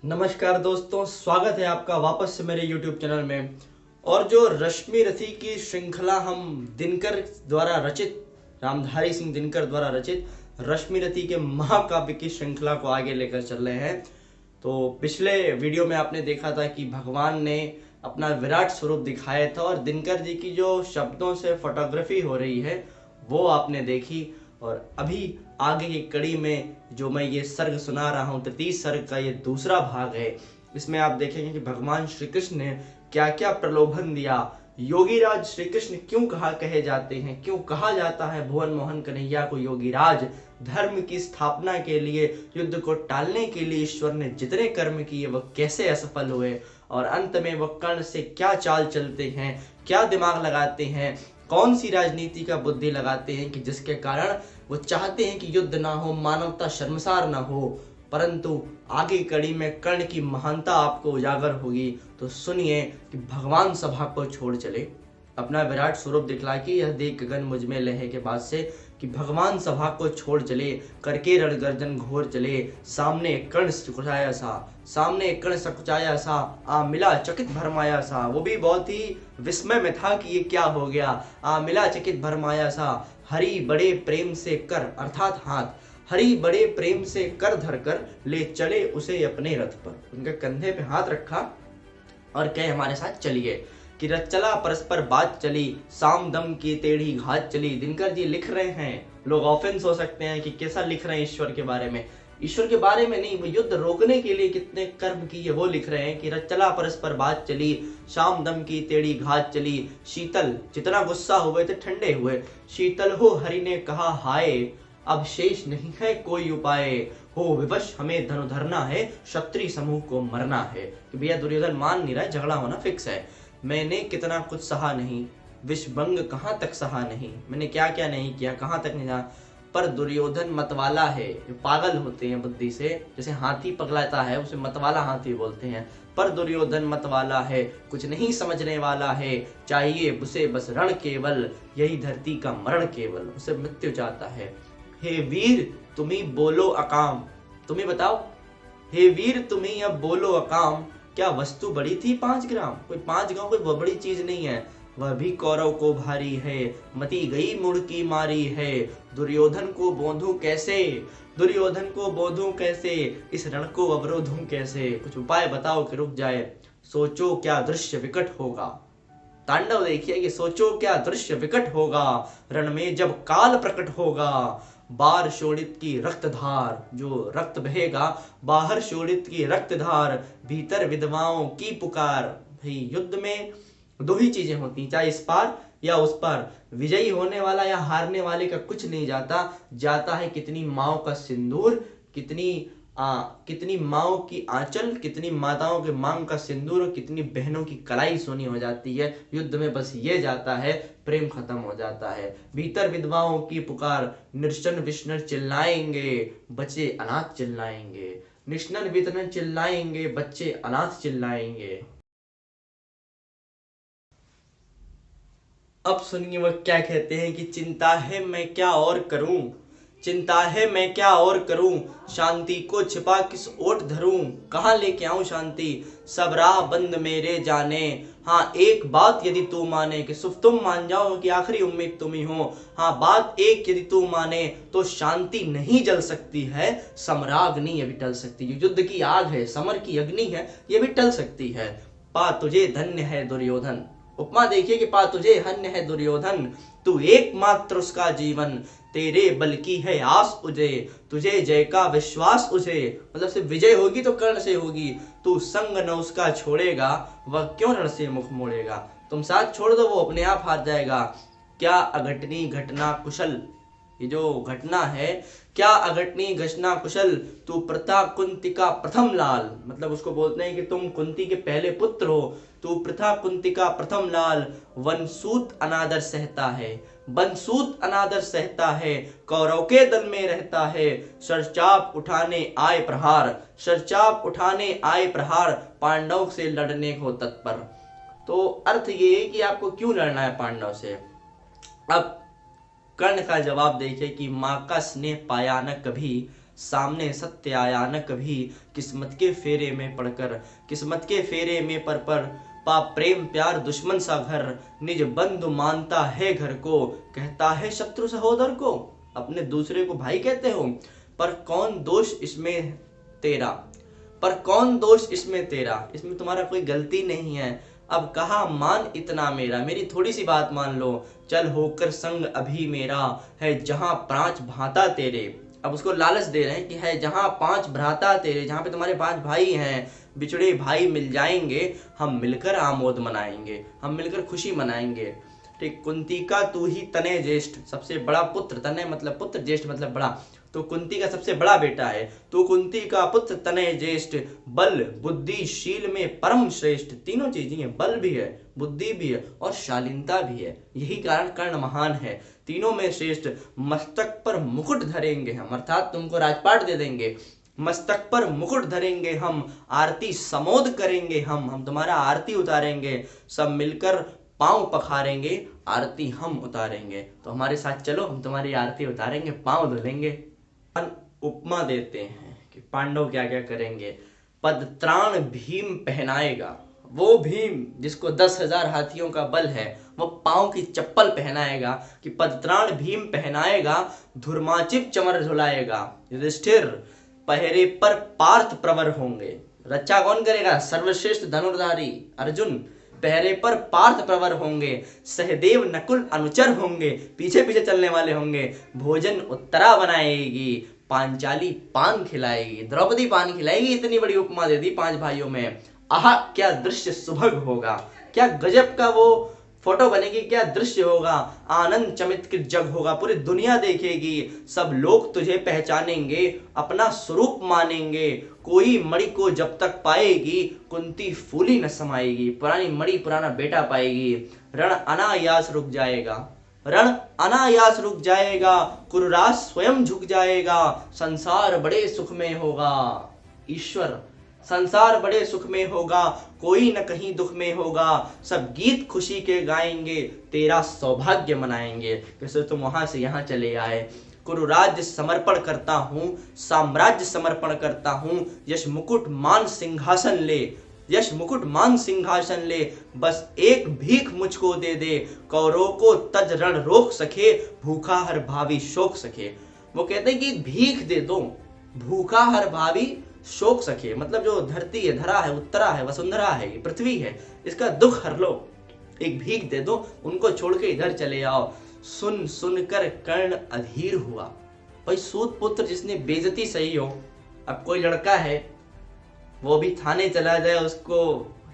नमस्कार दोस्तों, स्वागत है आपका वापस से मेरे YouTube चैनल में। और जो रश्मि रथी की श्रृंखला हम दिनकर द्वारा रचित, रामधारी सिंह दिनकर द्वारा रचित रश्मि रथी के महाकाव्य की श्रृंखला को आगे लेकर चल रहे हैं। तो पिछले वीडियो में आपने देखा था कि भगवान ने अपना विराट स्वरूप दिखाया था और दिनकर जी की जो शब्दों से फोटोग्राफी हो रही है वो आपने देखी। और अभी आगे की कड़ी में जो मैं ये सर्ग सुना रहा हूँ, तृतीय सर्ग का ये दूसरा भाग है। इसमें आप देखेंगे कि भगवान श्री कृष्ण ने क्या क्या प्रलोभन दिया। योगीराज श्री कृष्ण क्यों कहे जाते हैं, क्यों कहा जाता है भुवन मोहन कन्हैया को योगीराज। धर्म की स्थापना के लिए, युद्ध को टालने के लिए ईश्वर ने जितने कर्म किए वह कैसे असफल हुए, और अंत में वह कर्ण से क्या चाल चलते हैं, क्या दिमाग लगाते हैं, कौन सी राजनीति का बुद्धि लगाते हैं कि जिसके कारण वो चाहते हैं कि युद्ध ना हो, मानवता शर्मसार ना हो। परंतु आगे कड़ी में कर्ण की महानता आपको उजागर होगी। तो सुनिए कि भगवान सभा को छोड़ चले, अपना विराट स्वरूप दिखला के यह देख गगन मुझ में लहे के बाद से कि भगवान सभा को छोड़ चले, करके रणगर्जन घोर चले। सामने कर्ण सकुचाया सा, सामने कर्ण सकुचाया सा, आ मिला चकित भरमाया सा। वो भी बहुत ही विस्मय में था कि ये क्या हो गया। आ मिला चकित भरमाया सा, हरि बड़े प्रेम से कर अर्थात हाथ, हरि बड़े प्रेम से कर धरकर ले चले उसे अपने रथ पर। उनके कंधे पे हाथ रखा और कहे हमारे साथ चलिए। कि रथ चला परस्पर बात चली, साम दम की टेढ़ी घात चली। दिनकर जी लिख रहे हैं, लोग ऑफेंस हो सकते हैं कि कैसा लिख रहे हैं ईश्वर के बारे में। ईश्वर के बारे में नहीं, वो युद्ध रोकने के लिए कितने कर्म किए वो लिख रहे हैं। कि रथ चला परस्पर बात चली, शाम दम की टेढ़ी घात चली। शीतल, जितना गुस्सा हुए थे ठंडे हुए। शीतल हो हरि ने कहा हाय, अब शेष नहीं है कोई उपाय। हो विवश हमें धनु धरना है, क्षत्रिय समूह को मरना है। कि भैया दुर्योधन मान नहीं रहा है, झगड़ा होना फिक्स है। मैंने कितना कुछ सहा नहीं, विषभंग कहाँ तक सहा नहीं। मैंने क्या क्या नहीं किया, कहाँ तक नहीं जाना। पर दुर्योधन मतवाला है, जो पागल होते हैं बुद्धि से, जैसे हाथी पगलाता है उसे मतवाला हाथी बोलते हैं। पर दुर्योधन मतवाला है, कुछ नहीं समझने वाला है। चाहिए उसे बस रण केवल, यही धरती का मरण केवल। उसे मृत्यु चाहता है। हे वीर तुम्ही बोलो अकाम, तुम्हें बताओ। हे वीर तुम्ही अब बोलो अकाम, क्या वस्तु बड़ी थी 5 ग्राम। कोई 5 गांव कोई बड़ी चीज नहीं है। वह भी कौरव को भारी है, मती गई मुड़की मारी है। दुर्योधन को बोंधू कैसे, दुर्योधन को बोंधू कैसे, इस रण को अवरोधूं कैसे। कुछ उपाय बताओ कि रुक जाए। सोचो क्या दृश्य विकट होगा। तांडव देखिए कि सोचो क्या दृश्य विकट होगा, रण में जब काल प्रकट होगा। बाहर शोणित की रक्तधार, जो रक्त बहेगा, बाहर शोणित की रक्तधार, भीतर विधवाओं की पुकार। भाई युद्ध में दो ही चीजें होती, चाहे इस पार या उस पार। विजयी होने वाला या हारने वाले का कुछ नहीं जाता, जाता है कितनी माओ का सिंदूर, कितनी माओ की आंचल, कितनी माताओं के मांग का सिंदूर, और कितनी बहनों की कलाई सोनी हो जाती है। युद्ध में बस ये जाता है, प्रेम खत्म हो जाता है। भीतर विधवाओं की पुकार, निर्शन विष्णु चिल्लाएंगे, बच्चे अनाथ चिल्लाएंगे। निष्णन वितनन चिल्लाएंगे, बच्चे अनाथ चिल्लाएंगे। अब सुनिए वह क्या कहते हैं कि चिंता है मैं क्या और करूं, चिंता है मैं क्या और करूं, शांति को छिपा किस ओट धरूं। कहाँ लेके आऊं शांति, सब राह बंद मेरे जाने। हाँ एक बात यदि तू माने, कि सिर्फ तुम मान जाओ कि आखिरी उम्मीद तुम ही हो। हाँ बात एक यदि तू माने, तो शांति नहीं जल सकती है, समराग्नि ये भी टल सकती है। युद्ध की आग है, समर की अग्नि है, ये भी टल सकती है। पा तुझे धन्य है दुर्योधन, उपमा देखिए कि पा तुझे धन्य है दुर्योधन, तू एकमात्र उसका जीवन। तेरे बल की है आस उजे, तुझे जय का विश्वास उसे। मतलब सिर्फ विजय होगी तो कर्ण से होगी। तू संग न उसका छोड़ेगा, वह क्यों रण से मुख मोड़ेगा। तुम साथ छोड़ दो वो अपने आप हार जाएगा। क्या अघटनी घटना कुशल, ये जो घटना है, क्या अघटनी घटना कुशल, तू प्रथा कुंती का प्रथम लाल। मतलब उसको बोलते हैं कि तुम कुंती के पहले पुत्र हो, तू प्रथा कुंती का प्रथम लाल। वनसूत अनादर सहता है, बनसूत अनादर सहता है, कौरव के दल में रहता है। सरचाप उठाने आए प्रहार, सरचाप उठाने आए प्रहार, पांडव से लड़ने को तत्पर। तो अर्थ ये है कि आपको क्यों लड़ना है पांडव से। अब कर्ण का जवाब देखिए कि माँ का स्नेह पाया न कभी, सामने सत्य आया न कभी, किस्मत के फेरे में पड़कर, किस्मत के फेरे में पर पा प्रेम प्यार दुश्मन सा घर, निज बंधु मानता है घर को, कहता है शत्रु सहोदर को। अपने दूसरे को भाई कहते हो, पर कौन दोष इसमें तेरा, पर कौन दोष इसमें तेरा, इसमें तुम्हारा कोई गलती नहीं है। अब कहा मान इतना मेरा, मेरी थोड़ी सी बात मान लो, चल होकर संग अभी मेरा, है जहां पांच भाता तेरे। अब उसको लालच दे रहे हैं कि है जहां पांच भ्राता तेरे, जहां पे तुम्हारे पांच भाई हैं, बिछड़े भाई मिल जाएंगे, हम मिलकर आमोद मनाएंगे, हम मिलकर खुशी मनाएंगे। ठीक, कुंती का तू ही तने ज्येष्ठ, सबसे बड़ा पुत्र, तने मतलब पुत्र, ज्येष्ठ मतलब बड़ा, तो कुंती का सबसे बड़ा बेटा है, तो कुंती का पुत्र तनय ज्येष्ठ, बल बुद्धि शील में परम श्रेष्ठ। तीनों चीजें हैं, बल भी है, बुद्धि भी है और शालीनता भी है, यही कारण कर्ण महान है, तीनों में श्रेष्ठ। मस्तक पर मुकुट धरेंगे हम, अर्थात तुमको राजपाट दे देंगे, मस्तक पर मुकुट धरेंगे हम, आरती समोद करेंगे हम तुम्हारा आरती उतारेंगे, सब मिलकर पांव पखारेंगे, आरती हम उतारेंगे। तो हमारे साथ चलो, हम तुम्हारी आरती उतारेंगे, पांव धुलेंगे। उपमा देते हैं कि पांडव क्या क्या करेंगे। पदत्राण भीम पहनाएगा, वो भीम जिसको 10,000 हाथियों का बल है, वो पांव की चप्पल पहनाएगा कि पदत्राण भीम पहनाएगा, धुर्माचिप चमर झुलाएगा। युधिष्ठिर पहरे पर पार्थ प्रवर होंगे, रक्षा कौन करेगा, सर्वश्रेष्ठ धनुर्धारी अर्जुन पहरे पर पार्थ प्रवर होंगे, सहदेव नकुल अनुचर होंगे, पीछे पीछे चलने वाले होंगे, भोजन उत्तरा बनाएगी, पांचाली पान खिलाएगी, द्रौपदी पान खिलाएगी। इतनी बड़ी उपमा दे दी 5 भाइयों में। आहा क्या दृश्य सुभग होगा, क्या गजब का वो फोटो बनेगी, क्या दृश्य होगा, आनंद चमत्कृत जग होगा, पूरी दुनिया देखेगी, सब लोग तुझे पहचानेंगे, अपना स्वरूप मानेंगे, कोई मणि को जब तक पाएगी, कुंती फूली न समाएगी, पुरानी मणि पुराना बेटा पाएगी, रण अनायास रुक जाएगा, रण अनायास रुक जाएगा, कुरुराज स्वयं झुक जाएगा, संसार बड़े सुख में होगा। ईश्वर संसार बड़े सुख में होगा, कोई न कहीं दुख में होगा, सब गीत खुशी के गाएंगे, तेरा सौभाग्य मनाएंगे। जैसे तुम वहां से यहाँ चले आए, कुरुराज्य समर्पण करता हूँ, साम्राज्य समर्पण करता हूँ, यश मुकुट मान सिंहासन ले, यश मुकुट मान सिंहासन ले, बस एक भीख मुझको दे दे, कौरवों को तज रण रोक सके, भूखा हर भावी शोक सके। वो कहते हैं कि भीख दे दो, भूखा हर भावी शोक सके, मतलब जो धरती है, धरा है, उत्तरा है, वसुंधरा है, पृथ्वी है, इसका दुख हर लो, एक भीख दे दो, उनको छोड़ के इधर चले आओ। सुन सुनकर कर्ण अधीर हुआ। भाई सूत पुत्र जिसने बेइज्जती सही हो, अब कोई लड़का है वो भी थाने चला जाए, उसको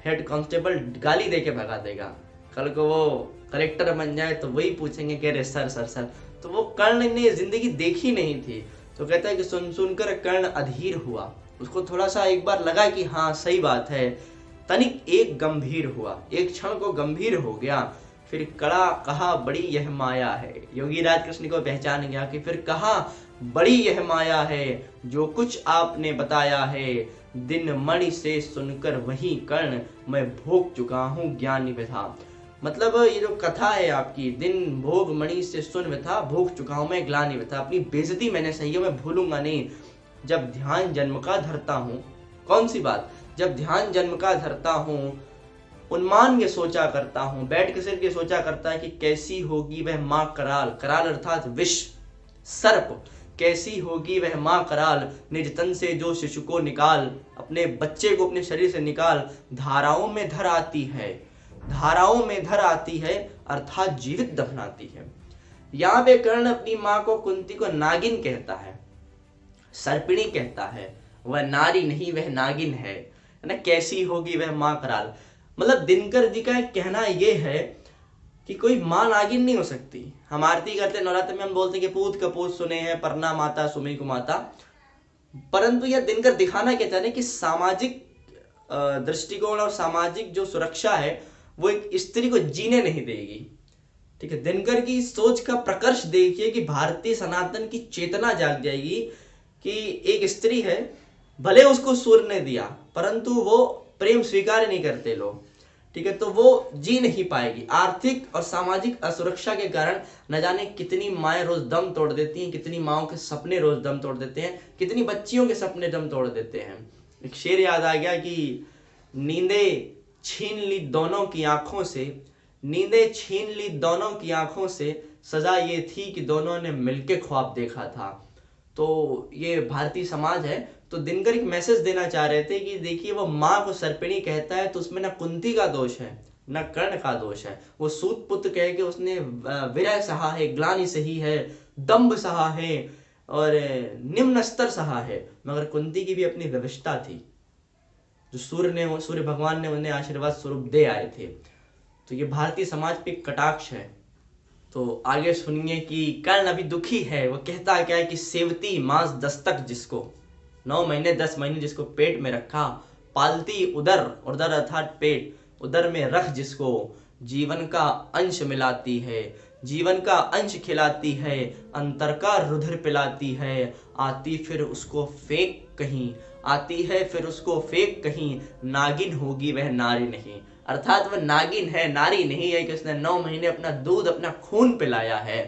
हेड कांस्टेबल गाली दे के भगा देगा, कल को वो कलेक्टर बन जाए तो वही पूछेंगे कि अरे सर सर सर। तो वो कर्ण ने जिंदगी देखी नहीं थी, तो कहता है कि सुन सुनकर कर्ण अधीर हुआ, उसको थोड़ा सा एक बार लगा कि हाँ सही बात है, तनिक एक गंभीर हुआ, एक क्षण को गंभीर हो गया, फिर कड़ा कहा बड़ी यह माया है। योगी राज कृष्ण को पहचान गया कि फिर कहा बड़ी यह माया है, जो कुछ आपने बताया है, दिन मणि से सुनकर वही कर्ण, मैं भोग चुका हूँ ज्ञान व्यथा। मतलब ये जो कथा है आपकी, दिन भोग मणि से सुन व्यथा, भोग चुका हूँ मैं ग्लानि व्यथा, अपनी बेइज्जती मैंने सही है, मैं भूलूंगा नहीं। जब ध्यान जन्म का धरता हूँ, कौन सी बात, जब ध्यान जन्म का धरता हूँ, उन्मान ये सोचा करता हूँ, बैठ के सिर्फ ये सोचा करता है कि कैसी होगी वह माँ कराल, कराल अर्थात विष सर्प, कैसी होगी वह माँ कराल, निज तन से जो शिशु को निकाल, अपने बच्चे को अपने शरीर से निकाल, धाराओं में धर आती है, धाराओं में धर आती है, अर्थात जीवित दफनाती है। यहाँ पे कर्ण अपनी माँ को, कुंती को नागिन कहता है, सर्पिणी कहता है, वह नारी नहीं वह नागिन है ना, कैसी होगी वह माँ कराल। मतलब दिनकर जी का कहना यह है कि कोई माँ नागिन नहीं हो सकती। हम आरती करते नवरात्र में हम बोलते हैं कि पूत कपूत सुने हैं, परना माता सुमी कुमाता, परंतु यह दिनकर दिखाना क्या चाहते हैं कि सामाजिक दृष्टिकोण और सामाजिक जो सुरक्षा है वो एक स्त्री को जीने नहीं देगी। ठीक है, दिनकर की सोच का प्रकर्ष देखिए कि भारतीय सनातन की चेतना जाग जाएगी कि एक स्त्री है, भले उसको सूर्य ने दिया परंतु वो प्रेम स्वीकार नहीं करते लोग। ठीक है, तो वो जी नहीं पाएगी। आर्थिक और सामाजिक असुरक्षा के कारण न जाने कितनी माएँ रोज दम तोड़ देती हैं, कितनी माओं के सपने रोज दम तोड़ देते हैं, कितनी बच्चियों के सपने दम तोड़ देते हैं। एक शेर याद आ गया कि नींदें छीन ली दोनों की आंखों से, नींदें छीन ली दोनों की आंखों से, सजा ये थी कि दोनों ने मिलके ख्वाब देखा था। तो ये भारतीय समाज है। तो दिनकर एक मैसेज देना चाह रहे थे कि देखिए, वो माँ को सर्पिणी कहता है तो उसमें ना कुंती का दोष है न कर्ण का दोष है। वो सूत पुत्र कह के उसने विरह सहा है, ग्लानि सही है, दंभ सहा है और निम्न स्तर सहा है, मगर कुंती की भी अपनी व्यवस्था थी जो सूर्य भगवान ने उन्हें आशीर्वाद स्वरूप दे आए थे। तो ये भारतीय समाज पे कटाक्ष है। तो आगे सुनिए कि कर्ण अभी दुखी है। वो कहता क्या है कि सेवती मांस दस्तक जिसको, 9 महीने 10 महीने जिसको पेट में रखा, पालती उदर, उदर अर्थात पेट, उदर में रख जिसको, जीवन का अंश मिलाती है, जीवन का अंश खिलाती है, अंतर का रुधिर पिलाती है, आती फिर उसको फेंक कहीं, आती है फिर उसको फेंक कहीं, नागिन होगी वह नारी नहीं। अर्थात वह नागिन है, नारी नहीं है कि उसने 9 महीने अपना दूध अपना खून पिलाया है।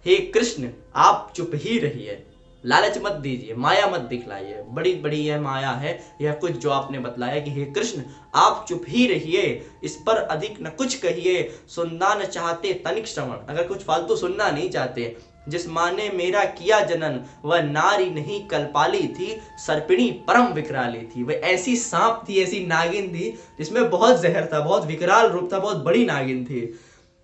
हे कृष्ण आप चुप ही रहिए, लालच मत दीजिए, माया मत दिखलाइए, बड़ी बड़ी यह माया है। यह कुछ जो आपने बतलाया कि हे कृष्ण आप चुप ही रहिए, इस पर अधिक न कुछ कहिए, सुनना न चाहते तनिक श्रवण। अगर कुछ फालतू सुनना नहीं चाहते, जिस माँ ने मेरा किया जनन वह नारी नहीं कलपाली थी, सर्पिणी परम विकराली थी। वह ऐसी सांप थी, ऐसी नागिन थी जिसमें बहुत जहर था, बहुत विकराल रूप था, बहुत बड़ी नागिन थी।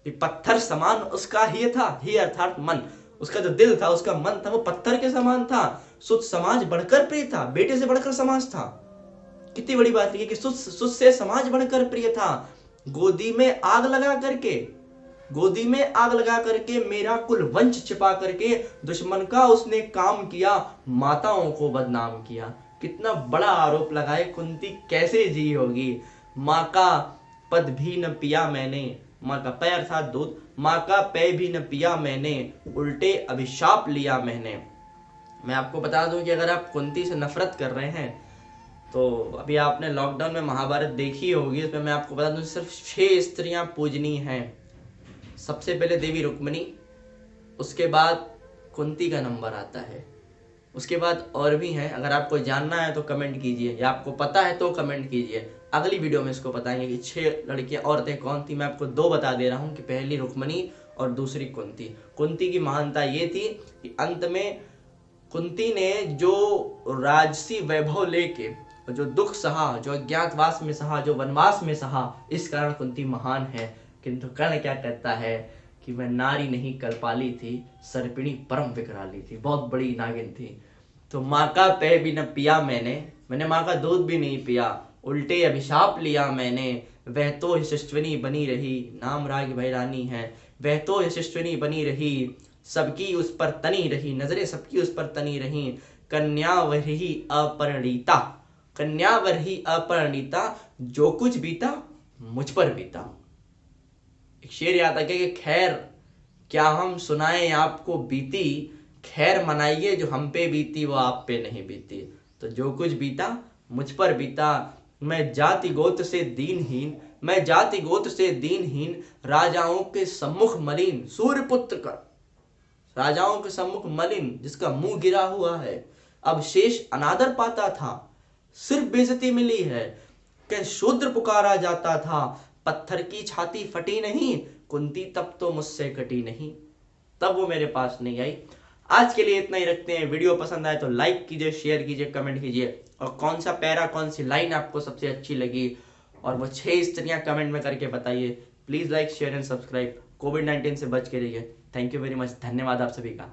पत्थर समान उसका ही था, ही अर्थात मन, उसका जो दिल था, उसका मन था, वो पत्थर के समान था। सुत समाज बढ़कर प्रिय था, बेटे से बढ़कर समाज था। कितनी बड़ी बात है कि सुत से समाज बढ़कर प्रिय था। गोदी में आग लगा करके, गोदी में आग लगा करके मेरा कुल वंश छिपा करके दुश्मन का उसने काम किया, माताओं को बदनाम किया। कितना बड़ा आरोप लगाए, कुंती कैसे जी होगी। माँ का पद भी न पिया मैंने, माँ का पे अर्थात दूध, माँ का पे भी न पिया मैंने, उल्टे अभिशाप लिया मैंने। मैं आपको बता दूं कि अगर आप कुंती से नफरत कर रहे हैं तो अभी आपने लॉकडाउन में महाभारत देखी होगी, उसमें मैं आपको बता दूं सिर्फ 6 स्त्रियां पूजनीय हैं। सबसे पहले देवी रुक्मिणी, उसके बाद कुंती का नंबर आता है, उसके बाद और भी हैं। अगर आपको जानना है तो कमेंट कीजिए, या आपको पता है तो कमेंट कीजिए। अगली वीडियो में इसको बताएंगे कि 6 लड़कियां औरतें कौन थी। मैं आपको 2 बता दे रहा हूं कि पहली रुक्मिणी और दूसरी कुंती। कुंती की महानता ये थी कि अंत में कुंती ने जो राजसी वैभव लेके जो दुख सहा, जो अज्ञातवास में सहा, जो वनवास में सहा, इस कारण कुंती महान है। किंतु कर्ण क्या कहता है कि वह नारी नहीं कलपाली थी, सर्पिणी परम विकराली थी, बहुत बड़ी नागिन थी। तो माँ का पे भी न पिया मैंने माँ का दूध भी नहीं पिया, उल्टे अभिशाप लिया मैंने, वह तो यशस्विनी बनी रही, नाम राग भैरानी है, वह तो यशस्विनी बनी रही, सबकी उस पर तनी रही, नजरें सबकी उस पर तनी रही, कन्यावर ही अपरिणीता, कन्यावर ही अपरिणीता, जो कुछ बीता मुझ पर बीता। एक शेर याद आ गया कि खैर क्या हम सुनाएं आपको बीती, खैर मनाइए जो हम पे बीती वो आप पे नहीं बीती। तो जो कुछ बीता मुझ पर बीता, मैं जाति गोत्र से दीनहीन, मैं जाति गोत्र से दीनहीन, राजाओं के सम्मुख मलिन, सूर्यपुत्र का राजाओं के सम्मुख मलिन, जिसका मुंह गिरा हुआ है, अब शेष अनादर पाता था, सिर्फ बेइज्जती मिली है, कि शूद्र पुकारा जाता था, पत्थर की छाती फटी नहीं, कुंती तब तो मुझसे कटी नहीं, तब वो मेरे पास नहीं आई। आज के लिए इतना ही रखते हैं। वीडियो पसंद आए तो लाइक कीजिए, शेयर कीजिए, कमेंट कीजिए, और कौन सा पैरा, कौन सी लाइन आपको सबसे अच्छी लगी और वो 6 स्त्रियां कमेंट में करके बताइए। Please like, share and subscribe. कोविड-19 से बच के रहिए। थैंक यू वेरी मच, धन्यवाद आप सभी का।